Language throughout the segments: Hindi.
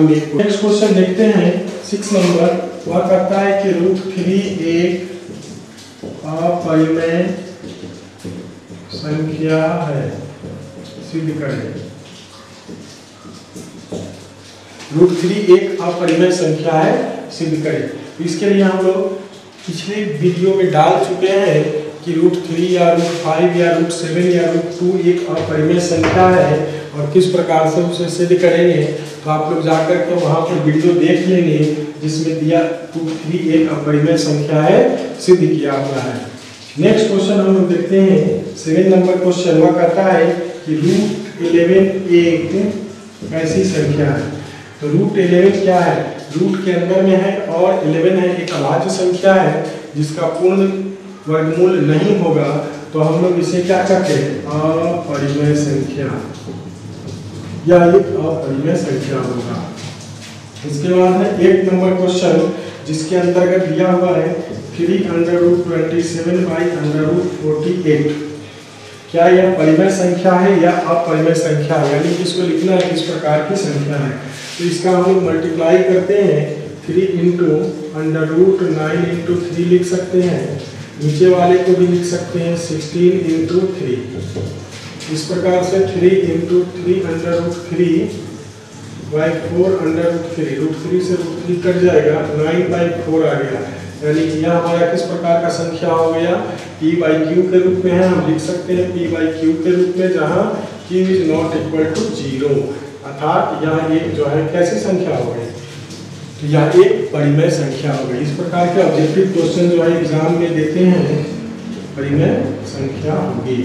एग्जाम में। नेक्स्ट क्वेश्चन देखते हैं 6 नंबर। वह कहता है कि √3 एक अपरिमेय संख्या है, सिद्ध करें। √3 एक अपरिमेय संख्या है, सिद्ध करें। तो इसके लिए हम लोग पिछले वीडियो में डाल चुके हैं कि √3 या √5 या √7 या √2 एक अपरिमेय संख्या है और किस प्रकार से उसे सिद्ध करेंगे। तो आप लोग जाकर के वहाँ पर वीडियो देख लेंगे जिसमें दिया √3 एक अपरिमेय संख्या है, सिद्ध किया हुआ है। नेक्स्ट क्वेश्चन हम लोग देखते हैं 7 नंबर क्वेश्चन। वह कहता है कि √11 एक ऐसी संख्या है। तो √11 क्या है? रूट के अंदर में है और 11 है, एक अभाज्य संख्या है जिसका पूर्ण वर्गमूल नहीं होगा। तो हम लोग इसे क्या कहते हैं? अपरिमेय संख्या, या एक अपरिमेय संख्या होगा। इसके बाद है 8 नंबर क्वेश्चन जिसके अंतर्गत दिया हुआ है 3√27/√48। क्या यह परिमेय संख्या है या अपरिमेय संख्या है, यानी कि इसको लिखना है किस प्रकार की संख्या है। तो इसका हम लोग मल्टीप्लाई करते हैं 3 × √9 × 3 लिख सकते हैं। नीचे वाले को भी लिख सकते हैं 16 × 3। इस प्रकार से 3 × 3 √3/4 √3, √3 से √3 कट जाएगा, 9/4 आ गया। यानी कि यह हमारा किस प्रकार का संख्या हो गया? p/q के रूप में है। हम लिख सकते हैं p/q के रूप में, जहाँ q is not equal to 0, अर्थात यह एक जो है कैसी संख्या हो गई? तो यह एक परिमेय संख्या हो गई। इस प्रकार के ऑब्जेक्टिव क्वेश्चन जो है एग्जाम में देते हैं, परिमेय संख्या होगी।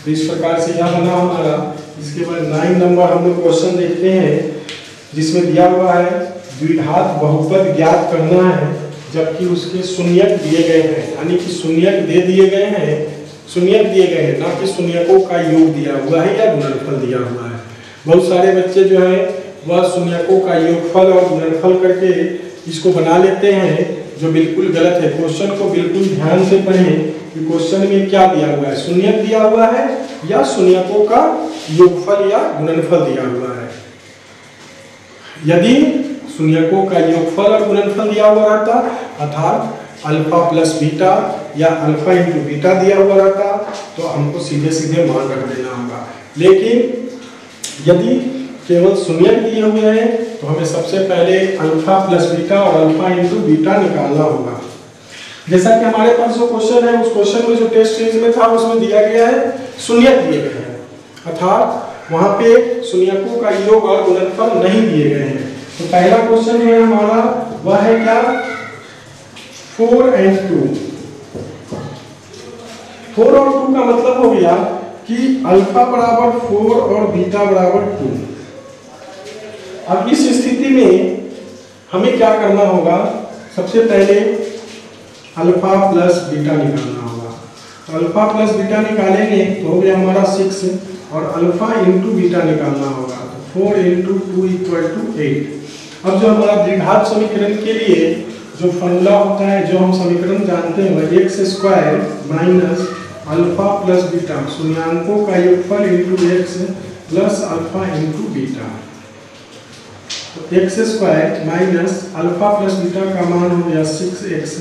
तो इस प्रकार से यह बना हमारा। इसके बाद 9 नंबर हम लोग क्वेश्चन देखते हैं जिसमें दिया हुआ है द्विघात बहुपद ज्ञात करना है जबकि उसके शून्यक दिए गए हैं, यानी कि शून्यक दे दिए गए हैं, शून्यक दिए गए हैं, ना कि शून्यकों का योग दिया हुआ है या गुणनफल दिया हुआ है। बहुत सारे बच्चे जो है वह शून्यकों का योगफल और गुणनफल करके इसको बना लेते हैं, जो बिल्कुल गलत है। क्वेश्चन को बिल्कुल ध्यान से पढ़ें कि क्वेश्चन में क्या दिया हुआ है, शून्यक दिया हुआ है या शून्यकों का योगफल या गुणनफल दिया हुआ है। यदि शून्यकों का योगफल और गुणनफल दिया हुआ रहता, अर्थात अल्फा प्लस बीटा या अल्फा इंटू बीटा दिया हुआ रहता, तो हमको सीधे सीधे मान रख देना होगा। लेकिन यदि केवल शून्यक दिए हुए हैं तो हमें सबसे पहले अल्फा प्लस बीटा और अल्फा इंटू बीटा निकालना होगा। जैसा कि हमारे पास जो क्वेश्चन है, उस क्वेश्चन में जो टेस्ट सीरीज में था उसमें दिया गया है शून्यक दिए गए हैं, अर्थात वहां पे शून्यकों का योग और गुणनफल नहीं दिए गए हैं। तो पहला क्वेश्चन है हमारा, वह है क्या? 4 और 2। 4 और 2 का मतलब हो गया कि अल्फा बराबर 4 और बीटा बराबर 2। अब इस स्थिति में हमें क्या करना होगा? सबसे पहले अल्फा प्लस बीटा निकालना होगा। तो अल्फा प्लस बीटा निकालेंगे तो हो गया हमारा 6 और अल्फा इंटू बीटा निकालना होगा। तो 4 × 2 = 8। अब जो हमारा द्विघात समीकरण के लिए जो फॉर्मूला होता है, जो हम समीकरण जानते हैं, वह x² - अल्फा प्लस बीटा, शून्याङ्कों का योगफल into x plus alpha into beta. तो x² - अल्फा प्लस बीटा का मान हो गया 6x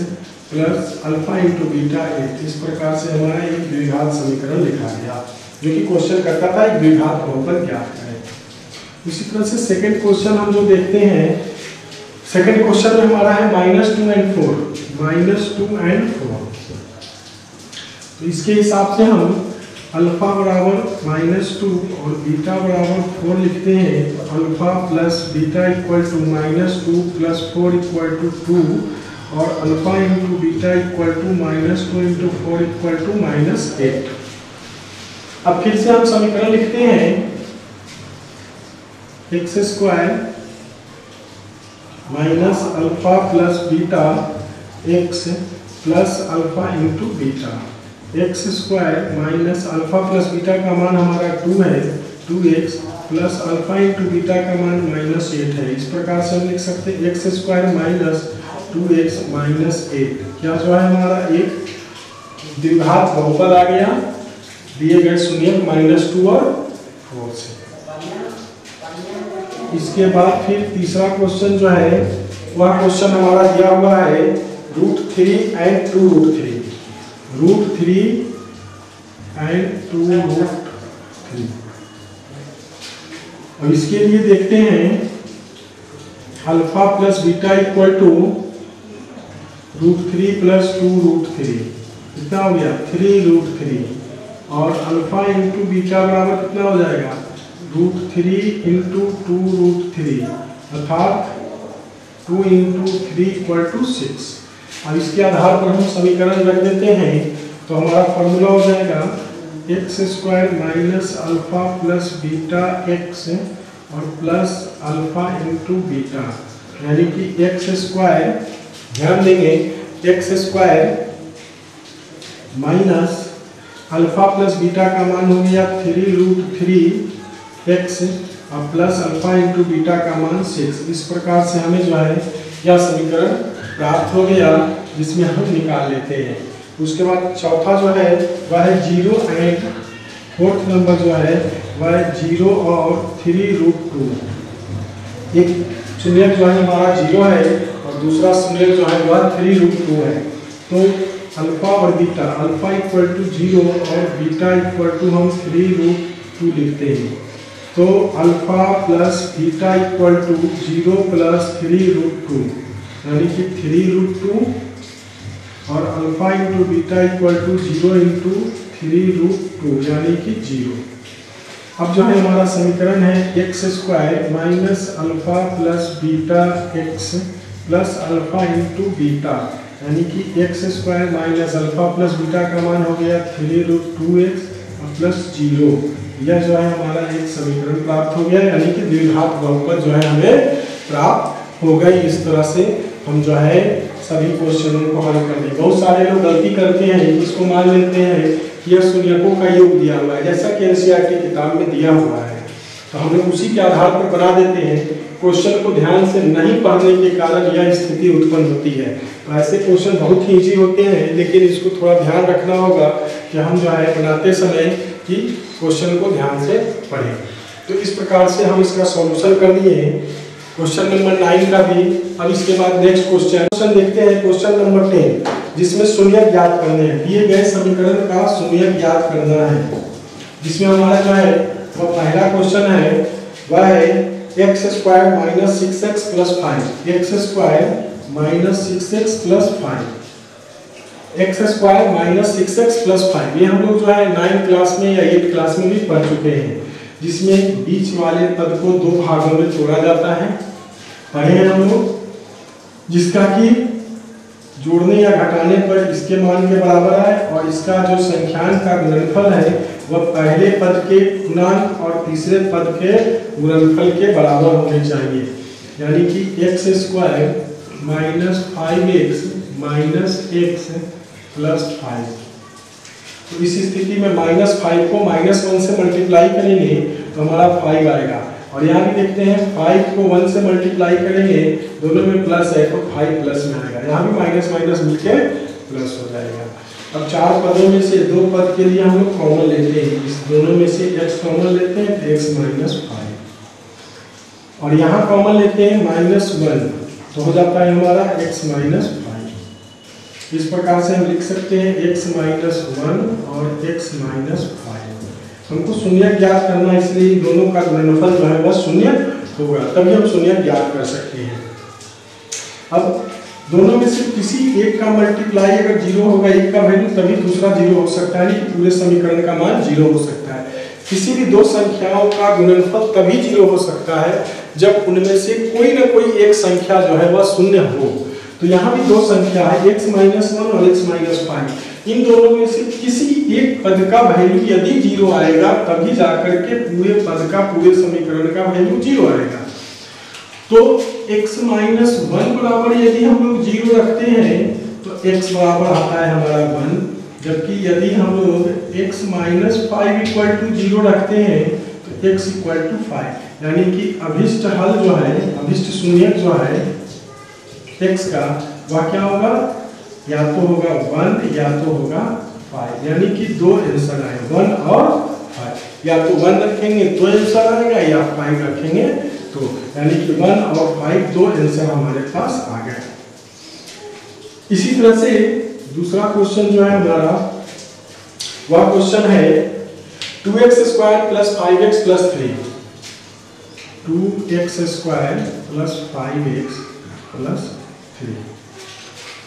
plus alpha into beta 8। इस प्रकार से हमारा एक द्विघात समीकरण लिखा गया, जो कि क्वेश्चन करता था एक द्विघात बहुपद ज्ञात करें। इसी तरह से सेकंड क्वेश्चन हम जो देखते हैं, सेकंड क्वेश्चन में हमारा है -2 और 4, -2 और 4। तो इसके हिसाब से हम अल्फा बराबर -2 और बीटा बराबर 4 लिखते हैं। तो alpha plus beta equal to -2 plus 4 equal to 2 और alpha into beta equal to -2 into 4 equal to -8। अब फिर से हम समीकरण लिखते हैं x² minus alpha plus beta x plus alpha into beta. x² minus alpha plus beta का मान हमारा 2 है, 2x plus alpha into beta का मान -8 है। इस प्रकार से हम लिख सकते हैं x² माइनस 2x माइनस 8। क्या जो है हमारा एक द्विघात बहुपद आ गया, दिए गए शून्य -2 और 4 से। इसके बाद फिर तीसरा क्वेश्चन जो है वह क्वेश्चन हमारा दिया हुआ है √3 एंड 2√3, √3 एंड 2√3। अब इसके लिए देखते हैं alpha plus beta equal to √3 plus 2√3, कितना हो गया 3√3, और अल्फा इंटू बीटा बराबर कितना हो जाएगा √3 इंटू 2√3 अर्थात 2 इंटू 3 इक्वल टू 6। अब इसके आधार पर हम समीकरण रख देते हैं तो हमारा फॉर्मूला हो जाएगा x² minus alpha plus beta x और प्लस अल्फा इंटू बीटा, यानी कि x², ध्यान देंगे x² minus alpha plus beta का मान हो गया 3√3x और प्लस अल्फा इंटू बीटा का मान 6। इस प्रकार से हमें जो है यह समीकरण प्राप्त हो गया जिसमें हम निकाल लेते हैं। उसके बाद चौथा जो है वह है 0 एंड फोर्थ नंबर जो है वह है 0 और 3√2। एक शून्यक जो है हमारा 0 है और दूसरा शून्यक जो है वह 3√2 है। तो अल्फा और बीटा, अल्फा इक्वल टू 0 और बीटा इक्वल टू हम 3√2 लिखते हैं। तो alpha plus beta equal to 0 plus 3√2 यानी कि 3√2 और alpha into beta equal to 0 into 3√2 यानी कि 0। अब जो है हमारा समीकरण है x² minus alpha plus beta x plus alpha into beta, यानी कि x² minus alpha plus beta का मान हो गया 3√2x और प्लस 0। यह जो है हमारा एक समीकरण प्राप्त हो गया, यानी कि द्विघात बहुपद जो है हमें प्राप्त हो गई। इस तरह से हम जो है सभी क्वेश्चनों को हल कर दें। बहुत सारे लोग गलती करते हैं, इसको मान लेते हैं कि यह शून्यकों का योग दिया हुआ है जैसा कि एनसीईआरटी किताब में दिया हुआ है, तो हम लोग उसी के आधार पर बना देते हैं। क्वेश्चन को ध्यान से नहीं पढ़ने के कारण यह स्थिति उत्पन्न होती है। तो ऐसे क्वेश्चन बहुत ही ईजी होते हैं, लेकिन इसको थोड़ा ध्यान रखना होगा कि हम जो है बनाते समय कि क्वेश्चन को ध्यान से पढ़ें। तो इस प्रकार से हम इसका सॉल्यूशन कर लिए क्वेश्चन नंबर 9 का भी। अब इसके बाद नेक्स्ट क्वेश्चन देखते हैं, क्वेश्चन नंबर 10, जिसमें शून्यक ज्ञात करने हैं। दिए गए समीकरण का शून्यक ज्ञात करना है, जिसमें हमारा जो है वह पहला क्वेश्चन है वह है x² minus 6x plus 5, x² minus 6x plus 5, x² minus 6x plus 5। ये हम लोग जो है 9 क्लास में या 8 क्लास में भी पढ़ चुके हैं, जिसमें बीच वाले पद को दो भागों में तोड़ा जाता है, पढ़े हैं हम लोग, जिसका कि जोड़ने या घटाने पर इसके मान के बराबर है और इसका जो संख्यान का गुणनफल है वह पहले पद के गुणांक और तीसरे पद के गुणनफल के बराबर होने चाहिए, यानी कि x² minus 5x minus x plus 5। तो इस स्थिति में -5 को -1 से मल्टीप्लाई करेंगे तो हमारा 5 आएगा, और यहाँ भी देखते हैं 5 को 1 से मल्टीप्लाई करेंगे, दोनों में प्लस है तो 5 प्लस में आएगा, यहाँ भी माइनस माइनस मिलके प्लस हो जाएगा। अब चार पदों में से दो पद के लिए हम लोग कॉमन लेते हैं, इस दोनों में से x कॉमन लेते हैं तो x माइनस 5, और यहाँ कॉमन लेते हैं -1 तो हो जाता है हमारा x माइनस 5। इस प्रकार से हम लिख सकते हैं x माइनस 1 और x माइनस 5। हमको शून्य ज्ञात करना, इसलिए दोनों का गुणनफल जो है वह शून्य होगा, तभी हम शून्य ज्ञात कर सकते हैं। अब दोनों में से किसी एक का मल्टीप्लाई अगर 0 होगा, एक का वैल्यू, तभी दूसरा 0 हो सकता है, नहीं पूरे समीकरण का मान 0 हो सकता है। किसी भी दो संख्याओं का गुणनफल तभी 0 हो सकता है जब उनमें से कोई ना कोई एक संख्या जो है वह शून्य हो। तो यहाँ भी दो संख्या है x माइनस 1 और x माइनस 5, इन दोनों में से किसी एक पद का वैल्यू यदि 0 आएगा तभी जाकर के पूरे पद का, पूरे समीकरण का वैल्यू 0 आएगा। तो x माइनस 1 बराबर यदि हम लोग 0 रखते हैं तो x बराबर आता है हमारा 1, जबकि यदि हम लोग x माइनस 5 इक्वल टू 0 रखते हैं तो x इक्वल टू 5, यानी कि अभिष्ट हल जो है, अभिष्ट शून्यक जो है x का वह क्या होगा, या तो होगा 1 या तो होगा 5, यानी कि दो आंसर आए 1 और 5। या तो 1 रखेंगे तो आंसर आएगा, या 5 रखेंगे 2, यानी कि 1 और 5 दो आंसर हमारे पास आ गए। इसी तरह से दूसरा क्वेश्चन जो है हमारा वह क्वेश्चन है 2x² plus 5x plus 3। 2x² plus 5x plus 3,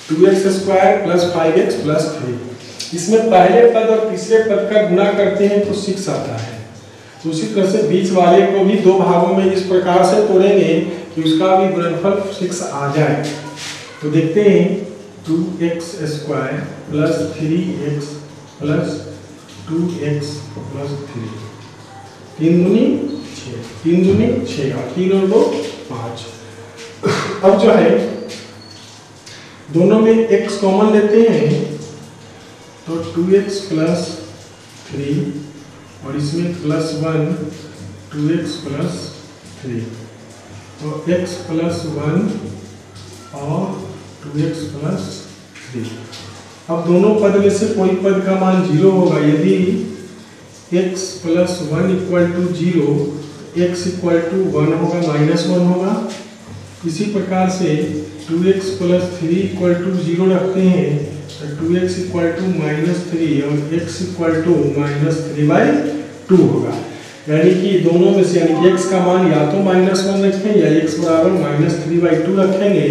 2x² plus 5x plus 3। इसमें पहले पद और तीसरे पद का गुणा करते हैं तो 6 आता है। तो उसी तरह से बीच वाले को भी दो भागों में इस प्रकार से तोड़ेंगे कि उसका भी गुणनफल 6 आ जाए। तो देखते हैं 2x² plus 3x plus 2x plus 3, 3 दूनी 6, 3 दूनी 6 और 3 और 2 5। अब जो है दोनों में x कॉमन लेते हैं तो 2x प्लस 3 और इसमें प्लस 1 2x प्लस 3, तो x प्लस 1 और 2x प्लस 3। अब दोनों पद में से कोई पद का मान 0 होगा। यदि x plus 1 equal to 0, x equal to 1 होगा, -1 होगा। इसी प्रकार से 2x प्लस 3 इक्वल टू 0 रखते हैं तो 2x इक्वल टू -3 और x इक्वल टू -3/2 होगा। यानी कि दोनों में से यानी x का मान या तो -1 रखें या x बराबर -3/2 रखेंगे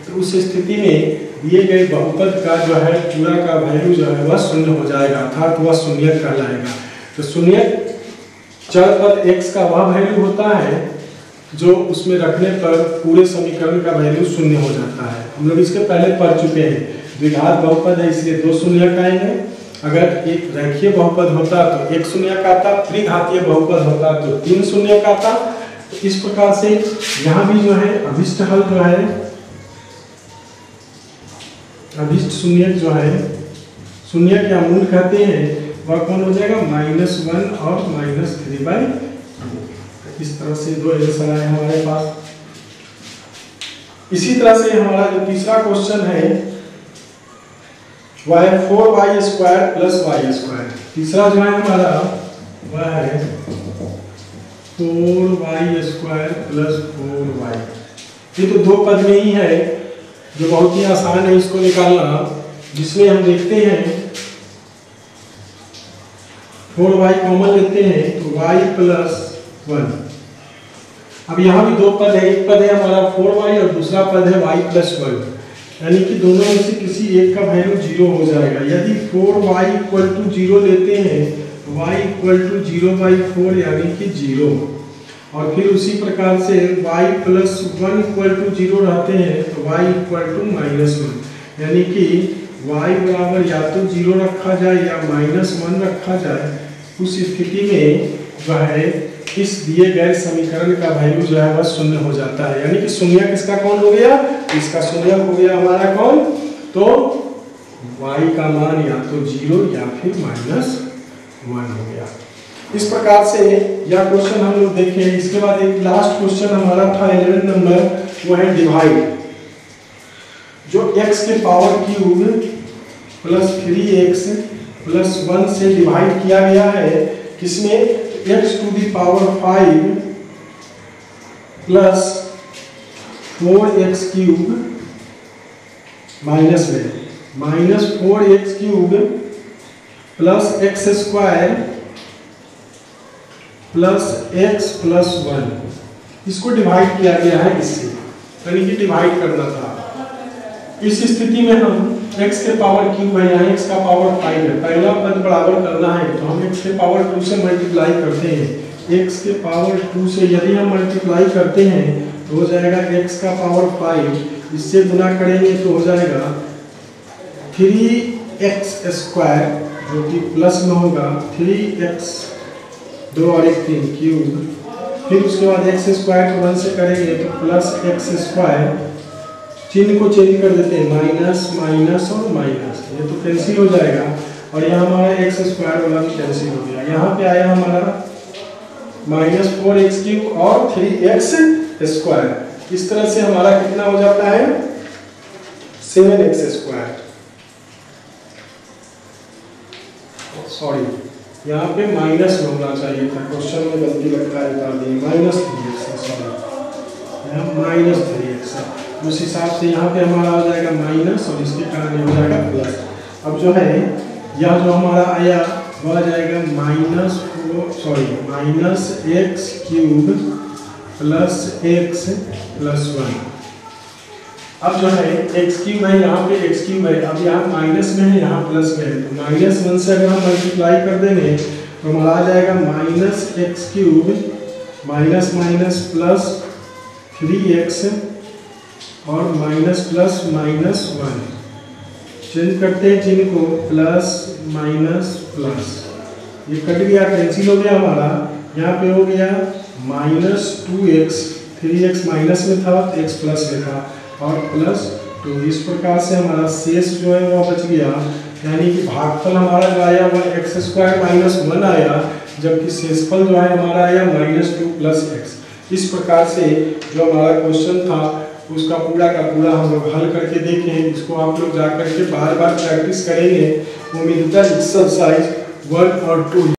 तो उस स्थिति में दिए गए बहुपद का जो है पूरा का वैल्यू जो है वह शून्य हो जाएगा, अर्थात वह शून्य कहलाएगा। तो शून्य चर पद x का वह वैल्यू होता है जो उसमें रखने पर पूरे समीकरण का वैल्यू शून्य हो जाता है। हम लोग इसके पहले पढ़ चुके हैं, द्विघात बहुपद है इसलिए 2 शून्य आएंगे। अगर एक रेखीय बहुपद होता तो 1 शून्य आता, त्रिघातीय बहुपद होता तो 3 शून्य आता। तो इस प्रकार से यहाँ भी जो है अभिष्ट हल जो है, अभिष्ट शून्य जो है, शून्य का मूल कहते हैं, वह कौन हो जाएगा -1 और -3/2। इस तरह से 2 आंसर आए हमारे पास। इसी तरह से हमारा जो तीसरा क्वेश्चन है वह है 4y² प्लस y²। तीसरा जो है हमारा वह है 4y² प्लस 4y। ये तो 2 पद में ही है जो बहुत ही आसान है इसको निकालना, जिसमें हम देखते हैं 4y कॉमन लेते हैं तो y प्लस 1। अब यहाँ भी 2 पद है, एक पद है हमारा 4y और दूसरा पद है y प्लस 1, यानी कि दोनों में से किसी एक का वैल्यू 0 हो जाएगा। यदि 4y इक्वल टू 0 लेते हैं तो y इक्वल टू 0/4 यानी कि 0, और फिर उसी प्रकार से y प्लस 1 इक्वल टू 0 रहते हैं तो y इक्वल टू -1, यानी कि y बराबर या तो 0 रखा जाए या -1 रखा जाए। उस स्थिति में जो है इस दिए गए समीकरण का वैल्यू जो है वह शून्य हो जाता है। यानी कि शून्य किसका कौन हो गया, इसका शून्य हो गया हमारा कौन, तो y का मान या तो 0 या फिर -1 हो गया। इस प्रकार से यह क्वेश्चन हम लोग देखें। इसके बाद एक लास्ट क्वेश्चन हमारा था 11 नंबर, वो है डिवाइड। जो x के power cube plus 3x plus 1 से डिवाइड किया गया है, किसमें x to the power 5 plus 4x cube minus में -4x cube plus x² plus x plus 1, इसको डिवाइड किया गया है इससे, यानी कि डिवाइड करना था। इस स्थिति में हम x के पावर क्यूब है, यहाँ x का पावर 5 है, पहला पद बराबर करना है तो हम x के पावर 2 से मल्टीप्लाई करते हैं। x के पावर 2 से यदि हम मल्टीप्लाई करते हैं तो हो जाएगा x का पावर 5, इससे गुना करेंगे तो हो जाएगा 3x² जो कि प्लस में होगा 3x 2 और 1 3 क्यूब, फिर उसके बाद x² को 1 से करेंगे तो प्लस x², चिन्ह को चेंज कर देते हैं, माइनस माइनस और माइनस, ये तो कैंसिल हो जाएगा और यहाँ हमारा x² वाला भी कैंसिल हो गया। यहाँ पे आया हमारा -4x³ और 3x²। इस तरह से हमारा कितना हो जाता है 7x²। सॉरी, यहाँ पे माइनस होना चाहिए था, क्वेश्चन में गलती लगता है, -3x, सॉरी -3x। उस हिसाब से यहाँ पे हमारा हो जाएगा माइनस और इसके कारण हो जाएगा प्लस। अब जो है यह जो हमारा आया वह आ जाएगा -x³ प्लस x प्लस 1। अब जो है x³ है, यहाँ पे x³ है, अब यहाँ माइनस में है, यहाँ प्लस में है, तो -1 से अगर हम मल्टीप्लाई कर देंगे तो हमारा आ जाएगा -x³ minus minus plus 3x और माइनस प्लस -1। चेंज करते हैं चिन्ह को, प्लस माइनस प्लस, ये कट गया, कैंसिल हो गया हमारा। यहाँ पे हो गया -2x, 3x माइनस में था तो x प्लस में था और प्लस 2। इस प्रकार से हमारा शेष जो है वह बच गया, यानी कि भागफल हमारा जो आया वह x² - 1 आया, जबकि शेषफल जो है हमारा आया -2 प्लस x। इस प्रकार से जो हमारा क्वेश्चन था उसका पूरा का पूरा हम लोग हल करके देखें। इसको आप लोग जा करके बार बार प्रैक्टिस करेंगे। उम्मीद है एक्सरसाइज 1 और 2